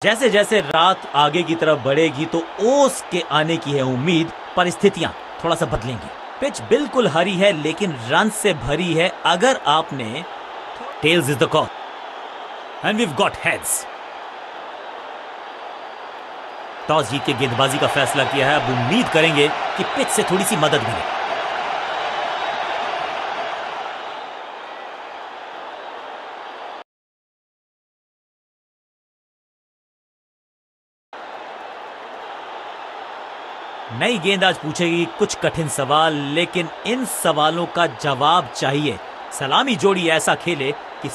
जैसे जैसे रात आगे की तरफ बढ़ेगी तो ओस के आने की है उम्मीद। परिस्थितियां थोड़ा सा बदलेंगी। पिच बिल्कुल हरी है लेकिन रन से भरी है। अगर आपने tails is the call and we got heads. Toss जीत के गेंदबाजी का फैसला किया है। अब उम्मीद करेंगे कि पिच से थोड़ी सी मदद मिले। नई गेंद आज पूछेगी कुछ कठिन सवाल, लेकिन इन सवालों का जवाब चाहिए। सलामी जोड़ी ऐसा खेले कि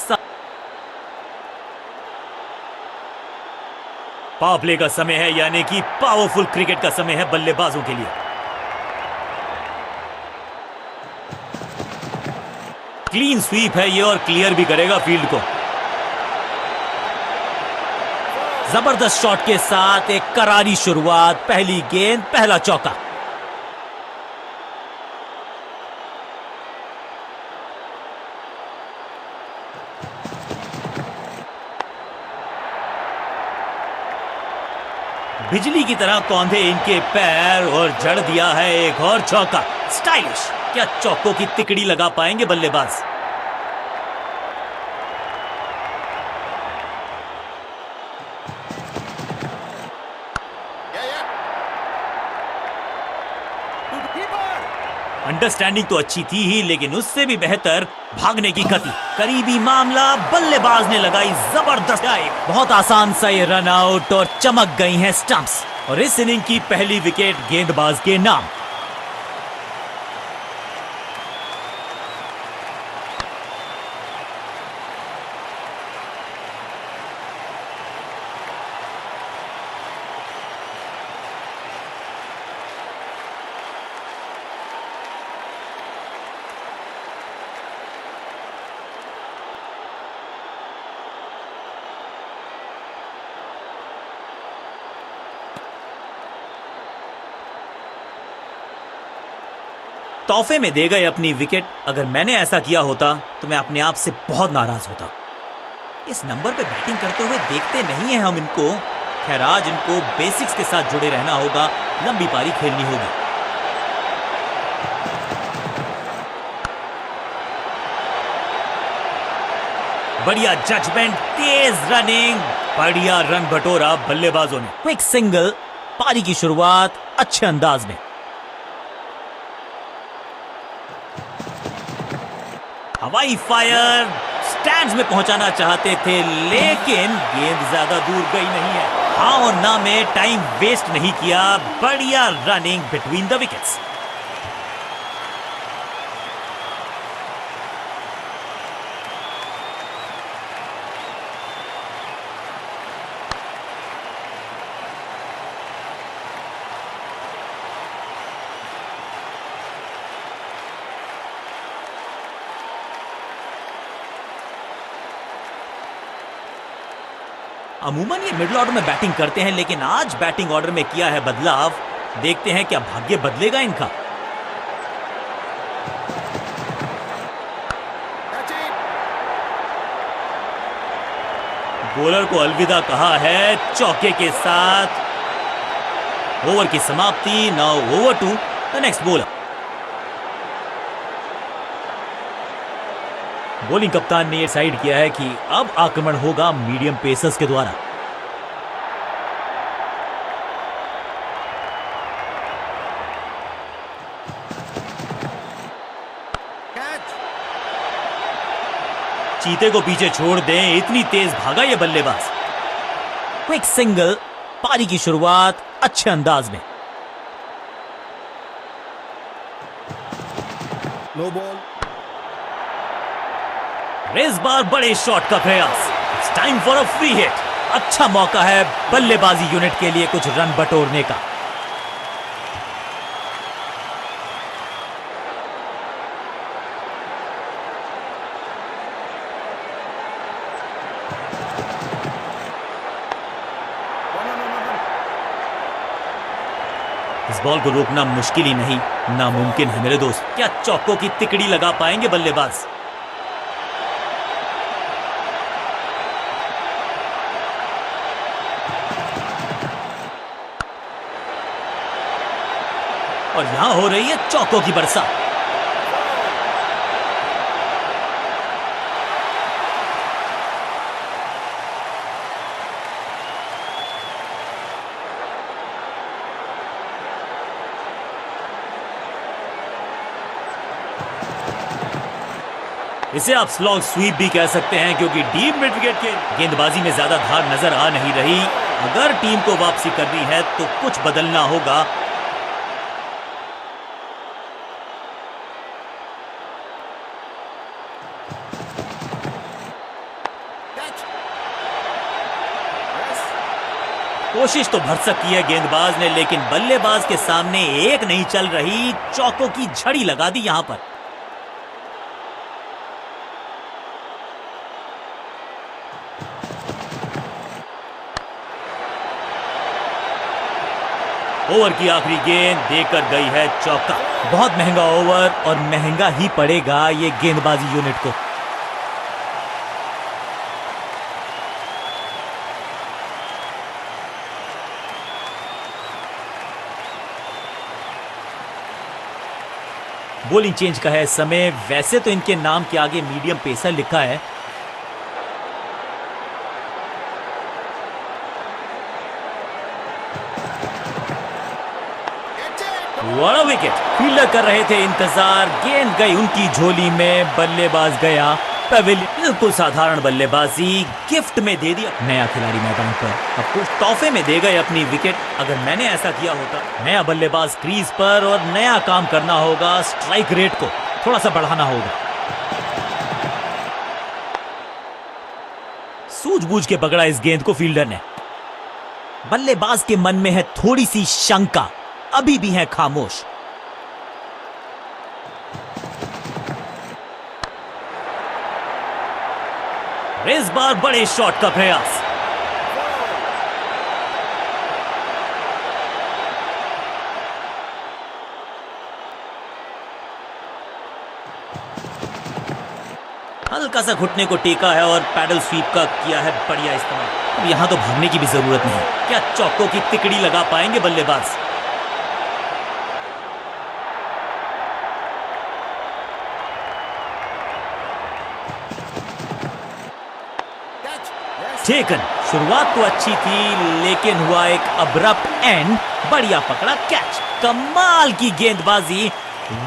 पावर प्ले का समय है, यानी कि पावरफुल क्रिकेट का समय है बल्लेबाजों के लिए। क्लीन स्वीप है ये और क्लियर भी करेगा फील्ड को। जबरदस्त शॉट के साथ एक करारी शुरुआत। पहली गेंद पहला चौका। बिजली की तरह कौंधे इनके पैर और जड़ दिया है एक और चौका। स्टाइलिश। क्या चौकों की तिकड़ी लगा पाएंगे बल्लेबाज? अंडरस्टैंडिंग तो अच्छी थी ही, लेकिन उससे भी बेहतर भागने की गति। करीबी मामला, बल्लेबाज ने लगाई जबरदस्त डाइव। बहुत आसान सा ये रन आउट और चमक गई हैं स्टंप्स। और इस इनिंग की पहली विकेट गेंदबाज के नाम। तोहफे में दे गए अपनी विकेट। अगर मैंने ऐसा किया होता तो मैं अपने आप से बहुत नाराज होता। इस नंबर पे बैटिंग करते हुए देखते नहीं है हम इनको। खैर आज इनको बेसिक्स के साथ जुड़े रहना होगा। लंबी पारी खेलनी होगी। बढ़िया जजमेंट, तेज रनिंग, बढ़िया रन बटोरा बल्लेबाजों ने। Quick single. पारी की शुरुआत अच्छे अंदाज में। हवाई फायर। स्टैंड्स में पहुंचाना चाहते थे लेकिन गेंद ज्यादा दूर गई नहीं है। हाँ और ना में टाइम वेस्ट नहीं किया। बढ़िया रनिंग बिटवीन द विकेट्स। अमूमन ये मिडिल ऑर्डर में बैटिंग करते हैं, लेकिन आज बैटिंग ऑर्डर में किया है बदलाव। देखते हैं क्या भाग्य बदलेगा इनका। बॉलर को अलविदा कहा है चौके के साथ। ओवर की समाप्ति। Now over to the next bowler. Bowling कप्तान ने डिसाइड किया है कि अब आक्रमण होगा मीडियम पेसर्स के द्वारा। चीते को पीछे छोड़ दें, इतनी तेज भागा ये बल्लेबाज। Quick single. पारी की शुरुआत अच्छे अंदाज में। No ball. इस बार बड़े शॉट का प्रयास। It's time for a free hit. अच्छा मौका है बल्लेबाजी यूनिट के लिए कुछ रन बटोरने का। इस बॉल को रोकना मुश्किल ही नहीं, नामुमकिन है मेरे दोस्त। क्या चौकों की तिकड़ी लगा पाएंगे बल्लेबाज? और यहां हो रही है चौकों की बरसात। इसे आप स्लॉग स्वीप भी कह सकते हैं, क्योंकि डीप मिड विकेट के गेंदबाजी में ज्यादा धार नजर आ नहीं रही। अगर टीम को वापसी करनी है तो कुछ बदलना होगा। कोशिश तो भरसक की है गेंदबाज ने, लेकिन बल्लेबाज के सामने एक नहीं चल रही। चौकों की झड़ी लगा दी यहां पर। ओवर की आखिरी गेंद देकर गई है चौका। बहुत महंगा ओवर और महंगा ही पड़ेगा ये गेंदबाजी यूनिट को। बॉलिंग चेंज का है समय। वैसे तो इनके नाम के आगे मीडियम पेसर लिखा है। बड़ा विकेट। फील्डर कर रहे थे इंतजार, गेंद गई उनकी झोली में, बल्लेबाज गया पवेलियन। बिल्कुल साधारण बल्लेबाजी गिफ्ट में दे दिया नया खिलाड़ी मैदान पर। अब कुछ तोहफे में दे गए अपनी विकेट। अगर मैंने ऐसा किया होता। नया बल्लेबाज क्रीज पर और नया काम करना होगा। स्ट्राइक रेट को थोड़ा सा बढ़ाना होगा। सूझबूझ के पकड़ा इस गेंद को फील्डर ने। बल्लेबाज के मन में है थोड़ी सी शंका, अभी भी है खामोश। इस बार बड़े शॉट का प्रयास। हल्का सा घुटने को टेका है और पैडल स्वीप का किया है बढ़िया इस्तेमाल। अब यहां तो भागने की भी जरूरत नहीं। क्या चौकों की तिकड़ी लगा पाएंगे बल्लेबाज? टेकन। शुरुआत तो अच्छी थी, लेकिन हुआ एक अब्रप्ट एंड। बढ़िया पकड़ा कैच। कमाल की गेंदबाजी।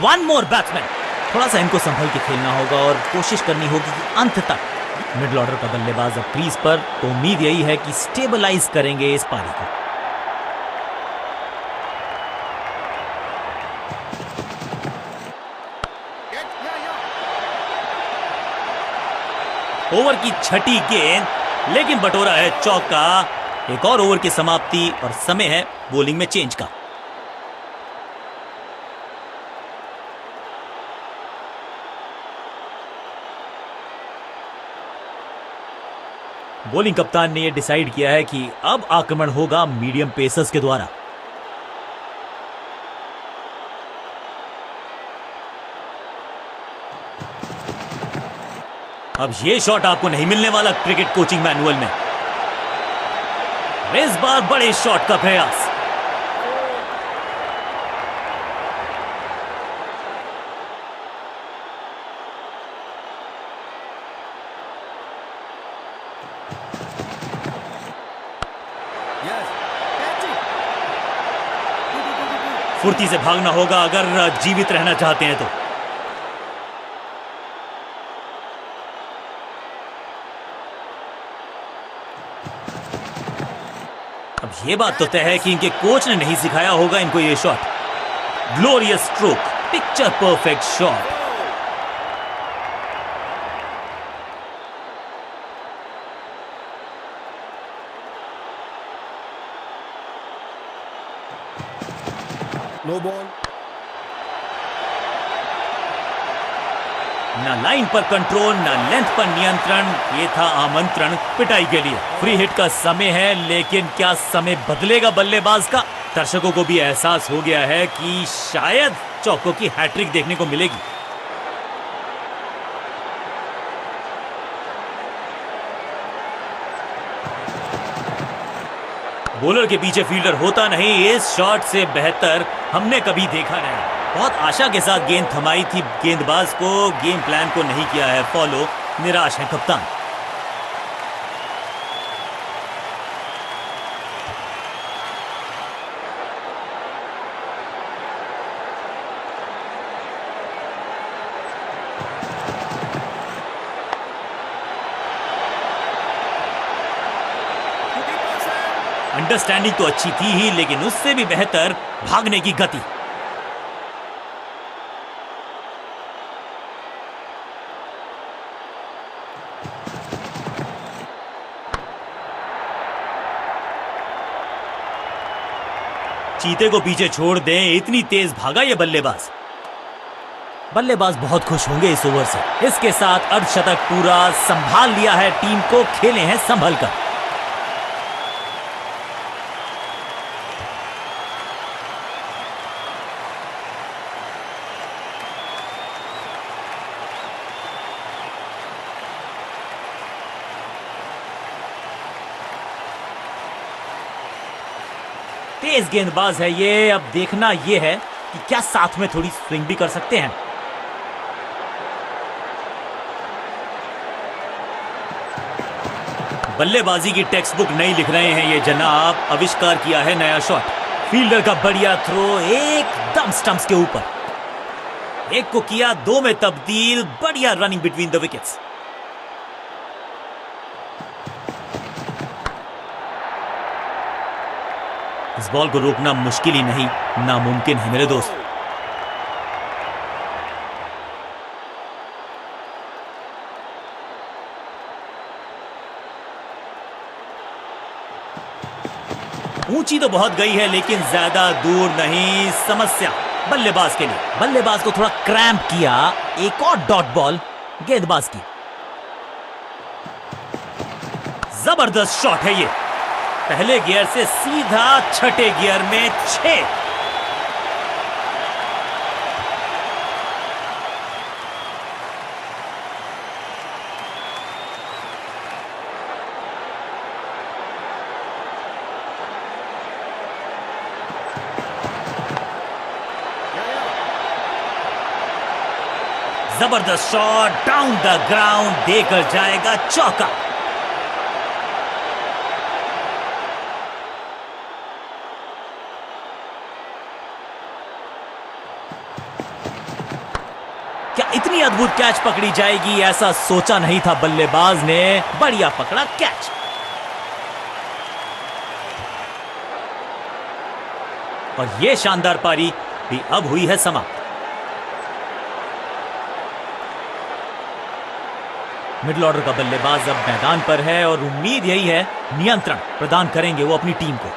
One more batsman. थोड़ा सा इनको संभल के खेलना होगा और कोशिश करनी होगी कि अंत तक। मिडिल ऑर्डर का बल्लेबाज अब क्रीज पर, तो उम्मीद यही है कि स्टेबलाइज करेंगे इस पारी को। ओवर की छठी गेंद, लेकिन बटोरा है चौका। एक और ओवर की समाप्ति और समय है बॉलिंग में चेंज का। बॉलिंग कप्तान ने यह डिसाइड किया है कि अब आक्रमण होगा मीडियम पेसर्स के द्वारा। अब ये शॉट आपको नहीं मिलने वाला क्रिकेट कोचिंग मैनुअल में। इस बार बड़े शॉट का प्रयास। फुर्ती से भागना होगा अगर जीवित रहना चाहते हैं तो। अब ये बात तो तय है कि इनके कोच ने नहीं सिखाया होगा इनको ये shot. Glorious stroke, picture perfect shot. No ball. ना लाइन पर कंट्रोल, ना लेंथ पर नियंत्रण। ये था आमंत्रण पिटाई के लिए। फ्री हिट का समय है, लेकिन क्या समय बदलेगा बल्लेबाज का? दर्शकों को भी एहसास हो गया है कि शायद चौकों की हैट्रिक देखने को मिलेगी। बॉलर के पीछे फील्डर होता नहीं, इस शॉट से बेहतर हमने कभी देखा नहीं। बहुत आशा के साथ गेंद थमाई थी गेंदबाज को, गेम प्लान को नहीं किया है फॉलो, निराश है कप्तान। अंडरस्टैंडिंग तो अच्छी थी ही, लेकिन उससे भी बेहतर भागने की गति। चीते को पीछे छोड़ दें, इतनी तेज भागा ये बल्लेबाज। बल्लेबाज बहुत खुश होंगे इस ओवर से। इसके साथ अर्धशतक पूरा, संभाल लिया है टीम को, खेले हैं संभल कर। तेज गेंदबाज है ये, अब देखना ये है कि क्या साथ में थोड़ी स्विंग भी कर सकते हैं। बल्लेबाजी की टेक्स्ट बुक नहीं लिख रहे हैं ये जनाब, आविष्कार किया है नया शॉट। फील्डर का बढ़िया थ्रो, एकदम स्टंप्स के ऊपर। एक को किया दो में तब्दील, बढ़िया रनिंग बिटवीन द विकेट्स। इस बॉल को रोकना मुश्किल ही नहीं, नामुमकिन है मेरे दोस्त। ऊंची तो बहुत गई है, लेकिन ज्यादा दूर नहीं। समस्या बल्लेबाज के लिए। बल्लेबाज को थोड़ा क्रैम्प किया। एक और डॉट बॉल गेंदबाज की। जबरदस्त शॉट है ये, पहले गियर से सीधा छठे गियर में 6। जबरदस्त शॉट, डाउन द ग्राउंड, देकर जाएगा चौका। क्या इतनी अद्भुत कैच पकड़ी जाएगी, ऐसा सोचा नहीं था बल्लेबाज ने। बढ़िया पकड़ा कैच। और यह शानदार पारी भी अब हुई है समाप्त। मिडिल ऑर्डर का बल्लेबाज अब मैदान पर है और उम्मीद यही है नियंत्रण प्रदान करेंगे वो अपनी टीम को।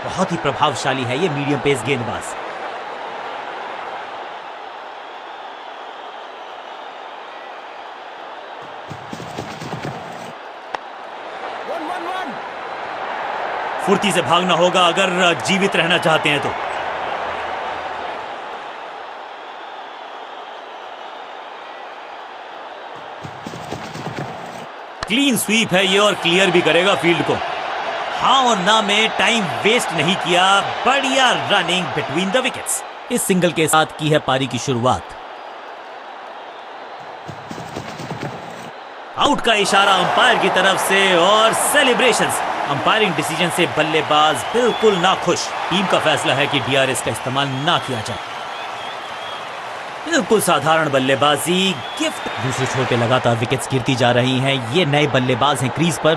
बहुत ही प्रभावशाली है ये मीडियम पेस गेंदबाज। फुर्ती से भागना होगा अगर जीवित रहना चाहते हैं तो। क्लीन स्वीप है ये और क्लियर भी करेगा फील्ड को। हाँ और ना में टाइम वेस्ट नहीं किया, बढ़िया रनिंग बिटवीन द विकेट्स। इस सिंगल के साथ की है पारी की शुरुआत। आउट का इशारा अंपायर की तरफ से और सेलिब्रेशंस। अंपायरिंग डिसीजन से बल्लेबाज बिल्कुल नाखुश। टीम का फैसला है कि डीआरएस का इस्तेमाल ना किया जाए। बिल्कुल साधारण बल्लेबाजी, गिफ्ट। दूसरे छोर पे लगातार विकेट्स गिरती जा रही हैं। ये नए बल्लेबाज हैं क्रीज पर,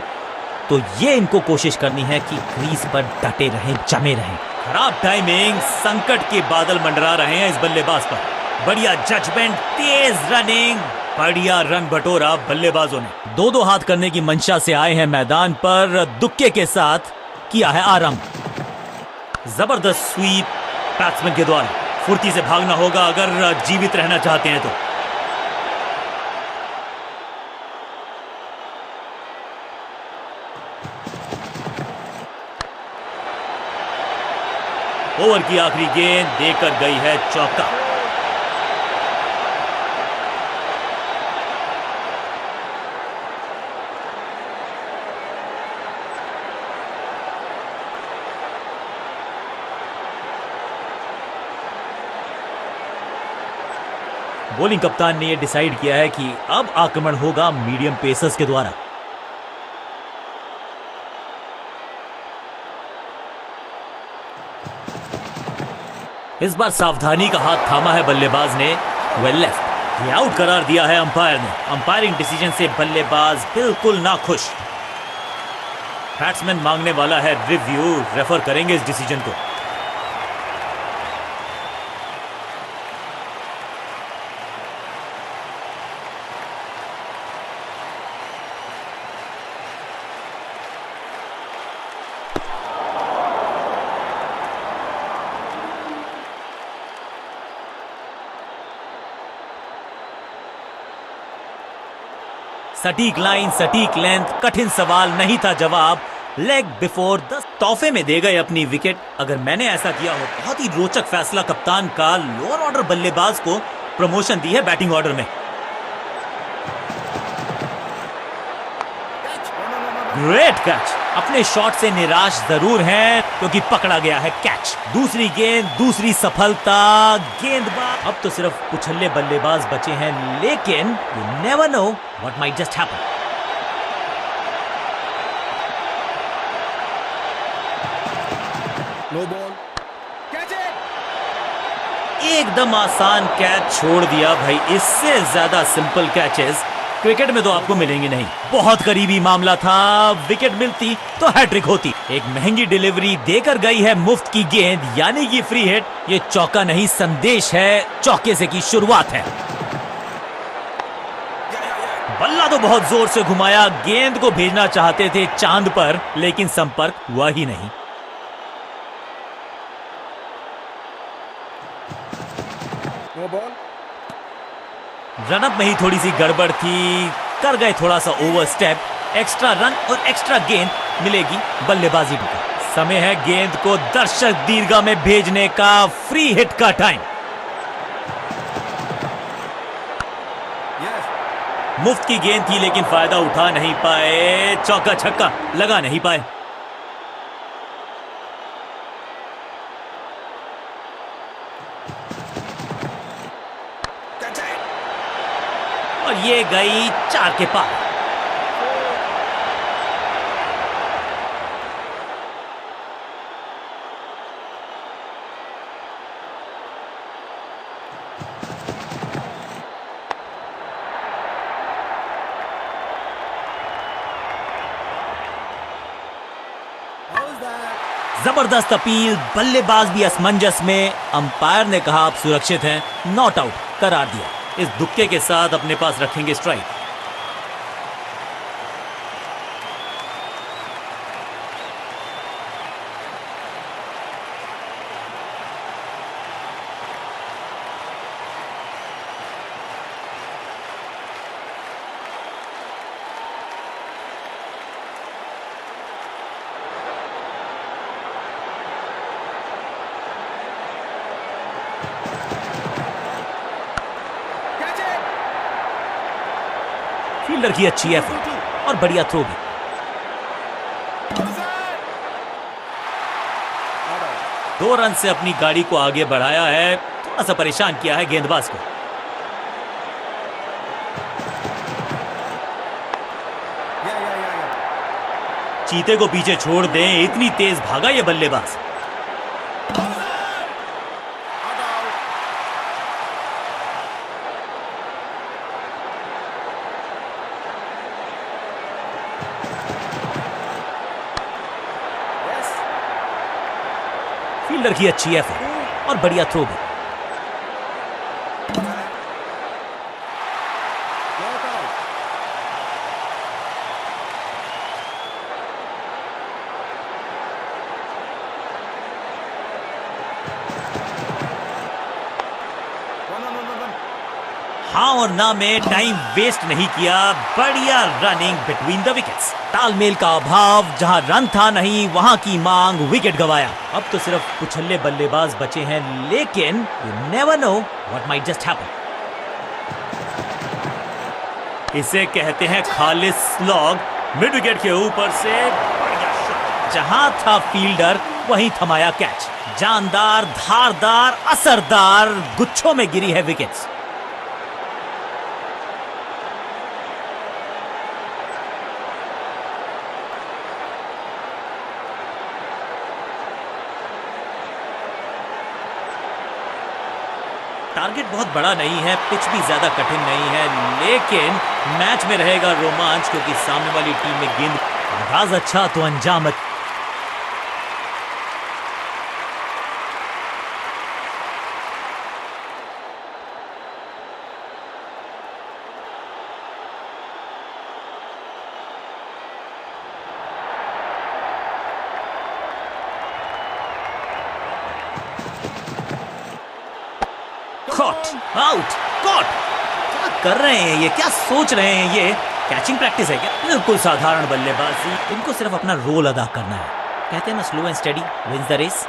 तो ये इनको कोशिश करनी है कि क्रीज पर डटे रहें, जमे रहें। खराब टाइमिंग, संकट के बादल मंडरा रहे हैं इस बल्लेबाज पर। बढ़िया जजमेंट, तेज रनिंग, बढ़िया रन बटोरा बल्लेबाजों ने। दो दो हाथ करने की मंशा से आए हैं मैदान पर, दुक्के के साथ किया है आरंभ। जबरदस्त स्वीप बैट्समैन के द्वारा। फुर्ती से भागना होगा अगर जीवित रहना चाहते हैं तो। ओवर की आखिरी गेंद देकर गई है चौका। बॉलिंग कप्तान ने यह डिसाइड किया है कि अब आक्रमण होगा मीडियम पेसर्स के द्वारा। इस बार सावधानी का हाथ थामा है बल्लेबाज ने, वेल लेफ्ट। ये आउट करार दिया है अंपायर ने। अंपायरिंग डिसीजन से बल्लेबाज बिल्कुल नाखुश। बैट्समैन मांगने वाला है रिव्यू, रेफर करेंगे इस डिसीजन को। सटीक लाइन, सटीक लेंथ, कठिन सवाल नहीं था जवाब। लेग बिफोर द तोहफे में दे गए अपनी विकेट। अगर मैंने ऐसा किया हो, बहुत ही रोचक फैसला कप्तान का। लोअर ऑर्डर बल्लेबाज को प्रमोशन दी है बैटिंग ऑर्डर में। Great catch. अपने शॉट से निराश जरूर हैं क्योंकि पकड़ा गया है कैच। दूसरी गेंद, दूसरी सफलता। गेंदबाज अब तो सिर्फ उछल्ले बल्लेबाज बचे हैं, लेकिन you never know what might just happen. No ball, catch it. एकदम आसान कैच छोड़ दिया भाई। इससे ज्यादा सिंपल कैचेस क्रिकेट में तो आपको मिलेंगे नहीं। बहुत करीबी मामला था, विकेट मिलती तो हैट्रिक होती। एक महंगी डिलीवरी देकर गई है मुफ्त की गेंद, यानी कि फ्री हिट। ये चौका नहीं, संदेश है, चौके से की शुरुआत है। बल्ला तो बहुत जोर से घुमाया, गेंद को भेजना चाहते थे चांद पर, लेकिन संपर्क हुआ ही नहीं। No ball. रनअप में ही थोड़ी सी गड़बड़ थी, कर गए थोड़ा सा ओवर स्टेप। एक्स्ट्रा रन और एक्स्ट्रा गेंद मिलेगी बल्लेबाजी का। समय है गेंद को दर्शक दीर्घा में भेजने का। फ्री हिट का टाइम। मुफ्त की गेंद थी लेकिन फायदा उठा नहीं पाए। चौका छक्का लगा नहीं पाए। और ये गई 4 के पार। जबरदस्त अपील, बल्लेबाज भी असमंजस में। अंपायर ने कहा आप सुरक्षित हैं, नॉट आउट करार दिया। इस दुक्के के साथ अपने पास रखेंगे स्ट्राइक। फील्डर की अच्छी एफर्ट और बढ़िया थ्रो भी। दो रन से अपनी गाड़ी को आगे बढ़ाया है, थोड़ा सा परेशान किया है गेंदबाज को। चीते को पीछे छोड़ दें, इतनी तेज भागा ये बल्लेबाज। फील्डर की अच्छी एफर्ट और बढ़िया थ्रो भी। हाँ और ना में टाइम वेस्ट नहीं किया, बढ़िया रनिंग बिटवीन द विकेट्स। तालमेल का अभाव, जहां रन था नहीं वहां की मांग, विकेट गवाया। अब तो सिर्फ कुछल्ले बल्लेबाज बचे हैं, लेकिन you never know what might just happen. इसे कहते हैं खालिस स्लॉग। मिड विकेट के ऊपर से बढ़िया शॉट, जहां था फील्डर वहीं थमाया कैच। जानदार, धारदार, असरदार, गुच्छों में गिरी है विकेट्स। टारगेट बहुत बड़ा नहीं है, पिच भी ज्यादा कठिन नहीं है, लेकिन मैच में रहेगा रोमांच, क्योंकि सामने वाली टीम में गेंद आगाज अच्छा तो अंजाम। Caught, out, caught. क्या कर रहे हैं ये, क्या सोच रहे हैं ये? कैचिंग प्रैक्टिस है क्या? बिल्कुल साधारण बल्लेबाजी, इनको सिर्फ अपना रोल अदा करना है। कहते हैं ना, slow and steady wins the race.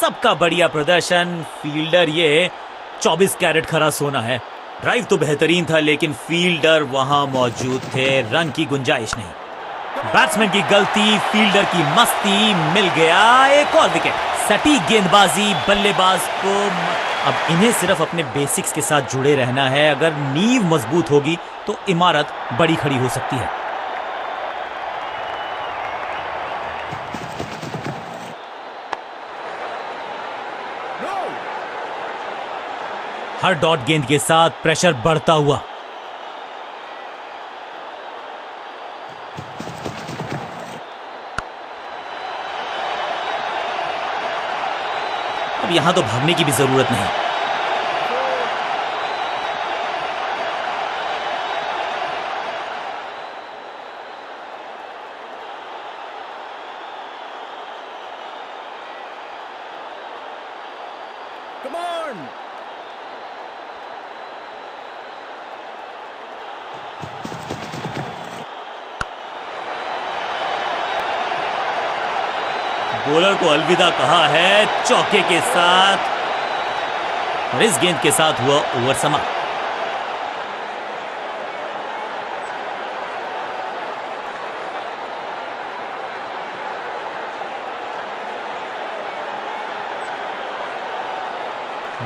सबका बढ़िया प्रदर्शन, फील्डर ये 24 कैरेट खरा सोना है। ड्राइव तो बेहतरीन था, लेकिन फील्डर वहां मौजूद थे, रन की गुंजाइश नहीं। बैट्समैन की गलती, फील्डर की मस्ती, मिल गया एक और विकेट। सटीक गेंदबाजी बल्लेबाज को। अब इन्हें सिर्फ अपने बेसिक्स के साथ जुड़े रहना है। अगर नींव मजबूत होगी तो इमारत बड़ी खड़ी हो सकती है। हर डॉट गेंद के साथ प्रेशर बढ़ता हुआ। अब यहां तो भागने की भी जरूरत नहीं। Come on! बॉलर को अलविदा कहा है चौके के साथ, और इस गेंद के साथ हुआ ओवर समाप्त।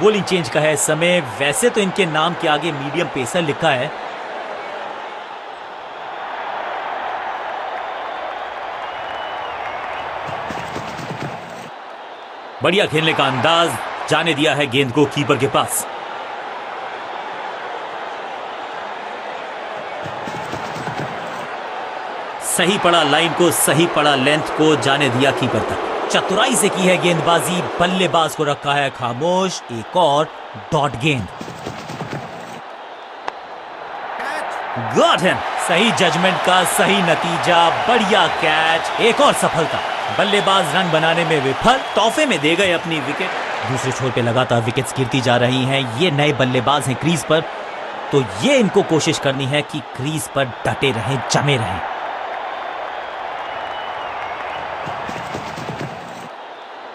बॉलिंग चेंज का है समय। वैसे तो इनके नाम के आगे मीडियम पेसर लिखा है, बढ़िया खेलने का अंदाज, जाने दिया है गेंद को कीपर के पास। सही पड़ा लाइन को, सही पड़ा लेंथ को, जाने दिया कीपर तक। चतुराई से की है गेंदबाजी, बल्लेबाज को रखा है खामोश। एक और डॉट गेंद। Got him. सही जजमेंट का सही नतीजा, बढ़िया कैच, एक और सफलता। बल्लेबाज रन बनाने में विफल, तोहफे में दे गए अपनी विकेट। दूसरे छोर पे लगातार विकेट्स गिरती जा रही हैं। ये नए बल्लेबाज हैं क्रीज पर, तो ये इनको कोशिश करनी है कि क्रीज पर डटे रहें, जमे रहें।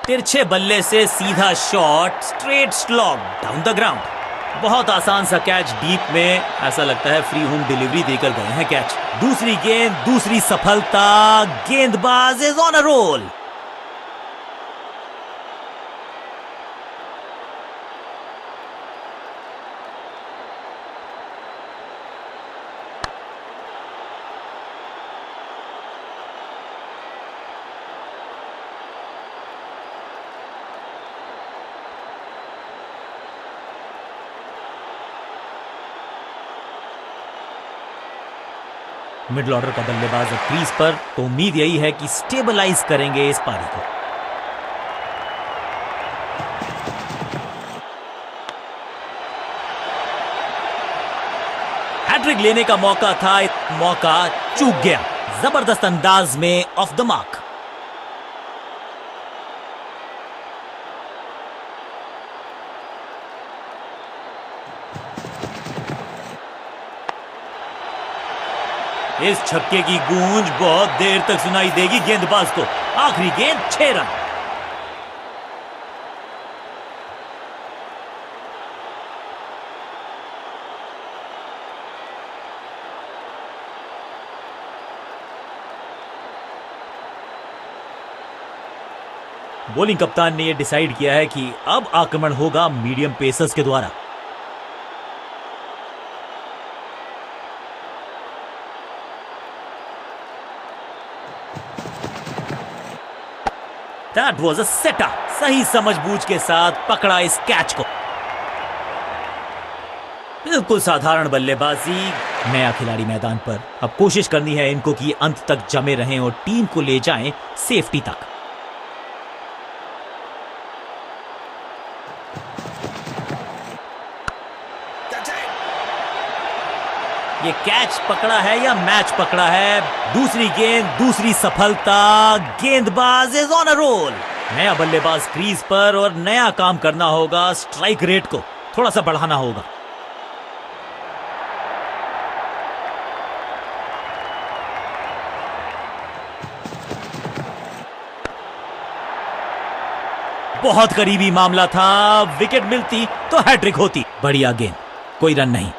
तिरछे बल्ले से सीधा shot, straight slog down the ground. बहुत आसान सा कैच डीप में, ऐसा लगता है फ्री होम डिलीवरी देकर गए हैं कैच। दूसरी गेंद, दूसरी सफलता, गेंदबाज is on a roll. Middle order का बल्लेबाज है क्रीज पर, तो उम्मीद यही है कि स्टेबलाइज करेंगे इस पारी को। हैट्रिक लेने का मौका था, मौका चूक गया। जबरदस्त अंदाज में ऑफ द मार्क। इस छक्के की गूंज बहुत देर तक सुनाई देगी गेंदबाज को। आखिरी गेंद 6 रन। बॉलिंग कप्तान ने यह डिसाइड किया है कि अब आक्रमण होगा मीडियम पेसर्स के द्वारा। That was a setup. सही समझबूझ के साथ पकड़ा इस कैच को। बिल्कुल साधारण बल्लेबाजी। नया खिलाड़ी मैदान पर, अब कोशिश करनी है इनको कि अंत तक जमे रहें और टीम को ले जाएं सेफ्टी तक। ये कैच पकड़ा है या मैच पकड़ा है? दूसरी गेंद, दूसरी सफलता। गेंदबाज इज ऑन अ रोल। नया बल्लेबाज क्रीज पर और नया काम करना होगा। स्ट्राइक रेट को थोड़ा सा बढ़ाना होगा। बहुत करीबी मामला था। विकेट मिलती तो हैट्रिक होती। बढ़िया गेंद, कोई रन नहीं।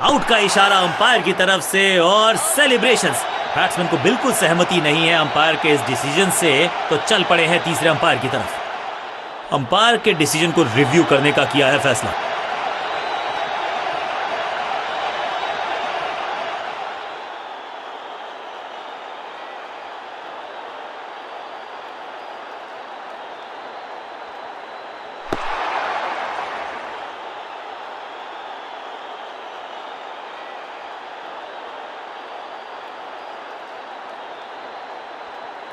आउट का इशारा अंपायर की तरफ से और सेलिब्रेशंस। बैट्समैन को बिल्कुल सहमति नहीं है अंपायर के इस डिसीजन से, तो चल पड़े हैं तीसरे अंपायर की तरफ। अंपायर के डिसीजन को रिव्यू करने का किया है फैसला।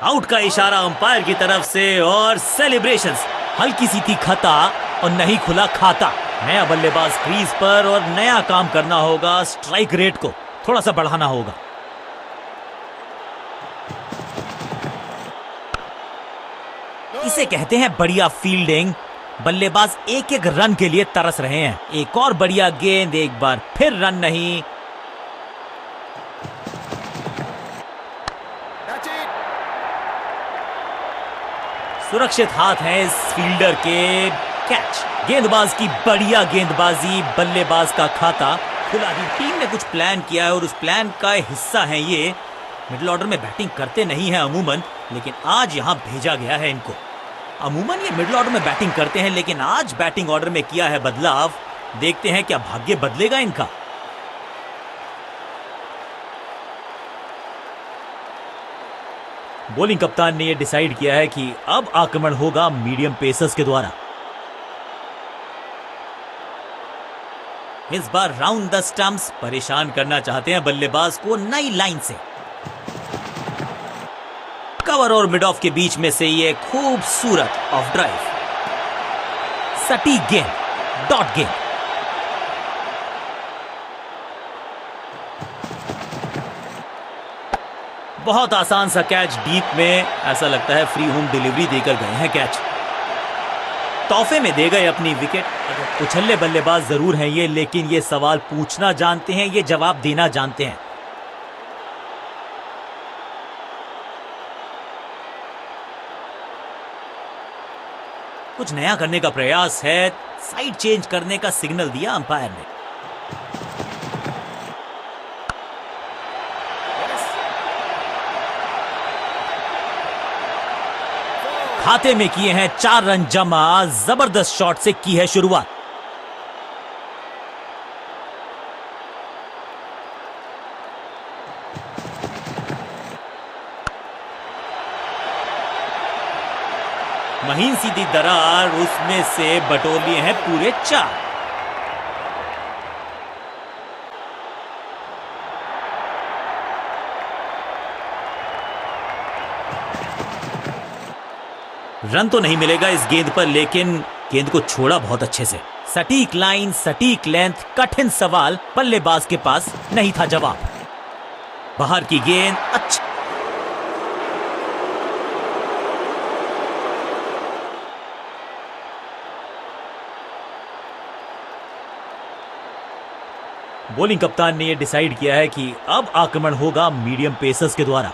आउट का इशारा अंपायर की तरफ से और सेलिब्रेशंस। हल्की सी थी खता और नहीं खुला खाता। नया बल्लेबाज क्रीज पर और नया काम करना होगा। स्ट्राइक रेट को थोड़ा सा बढ़ाना होगा। इसे कहते हैं बढ़िया फील्डिंग। बल्लेबाज एक एक रन के लिए तरस रहे हैं। एक और बढ़िया गेंद, एक बार फिर रन नहीं। सुरक्षित हाथ हैं इस फील्डर के। कैच। गेंदबाज की बढ़िया गेंदबाजी। बल्लेबाज का खाता खुला ही। टीम ने कुछ प्लान किया है और उस प्लान का हिस्सा है ये। मिडिल ऑर्डर में बैटिंग करते नहीं हैं अमूमन, लेकिन आज यहां भेजा गया है इनको। अमूमन ये मिडिल ऑर्डर में बैटिंग करते हैं, लेकिन आज बैटिंग ऑर्डर में किया है बदलाव। देखते हैं क्या भाग्य बदलेगा इनका। बॉलिंग कप्तान ने यह डिसाइड किया है कि अब आक्रमण होगा मीडियम पेसर्स के द्वारा। इस बार राउंड द स्टंप्स। परेशान करना चाहते हैं बल्लेबाज को नई लाइन से। कवर और मिड ऑफ के बीच में से ये खूबसूरत ऑफ ड्राइव। सटीक गेंद, डॉट गेंद। बहुत आसान सा कैच डीप में। ऐसा लगता है फ्री होम डिलीवरी देकर गए हैं कैच। तोहफे में दे गए अपनी विकेट। उछल्ले बल्लेबाज जरूर हैं ये, लेकिन ये सवाल पूछना जानते हैं, ये जवाब देना जानते हैं। कुछ नया करने का प्रयास है। साइड चेंज करने का सिग्नल दिया अंपायर ने। खाते में किए हैं 4 रन जमा। जबरदस्त शॉट से की है शुरुआत। महीन सीधी दरार, उसमें से बटोर लिए हैं पूरे 4। रन तो नहीं मिलेगा इस गेंद पर, लेकिन गेंद को छोड़ा बहुत अच्छे से। सटीक लाइन, सटीक लेंथ। कठिन सवाल, बल्लेबाज के पास नहीं था जवाब। बाहर की गेंद अच्छी। बॉलिंग कप्तान ने यह डिसाइड किया है कि अब आक्रमण होगा मीडियम पेसर्स के द्वारा।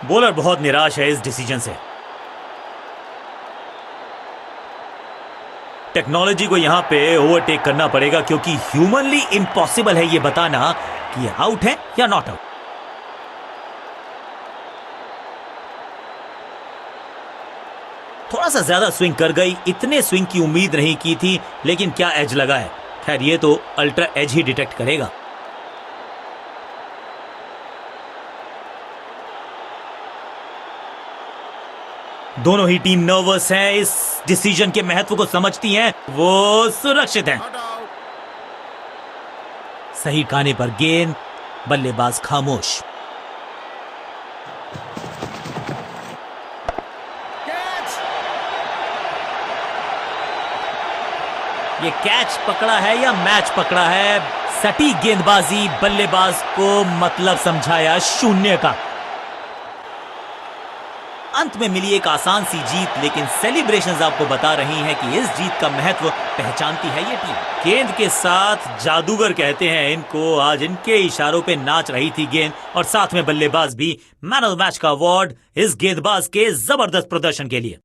बॉलर बहुत निराश है इस डिसीजन से। टेक्नोलॉजी को यहां पे ओवरटेक करना पड़ेगा क्योंकि ह्यूमनली इम्पॉसिबल है यह बताना कि ये आउट है या नॉट आउट। थोड़ा सा ज्यादा स्विंग कर गई, इतने स्विंग की उम्मीद नहीं की थी, लेकिन क्या एज लगा है। खैर ये तो अल्ट्रा एज ही डिटेक्ट करेगा। दोनों ही टीम नर्वस हैं, इस डिसीजन के महत्व को समझती हैं, वो सुरक्षित हैं। सही ठिकाने पर गेंद, बल्लेबाज खामोश। ये कैच पकड़ा है या मैच पकड़ा है? सटीक गेंदबाजी, बल्लेबाज को मतलब समझाया शून्य का। अंत में मिली एक आसान सी जीत, लेकिन सेलिब्रेशंस आपको बता रही हैं कि इस जीत का महत्व पहचानती है ये टीम। गेंद के साथ जादूगर कहते हैं इनको, आज इनके इशारों पे नाच रही थी गेंद, और साथ में बल्लेबाज भी। मैन ऑफ द मैच का अवार्ड इस गेंदबाज के जबरदस्त प्रदर्शन के लिए।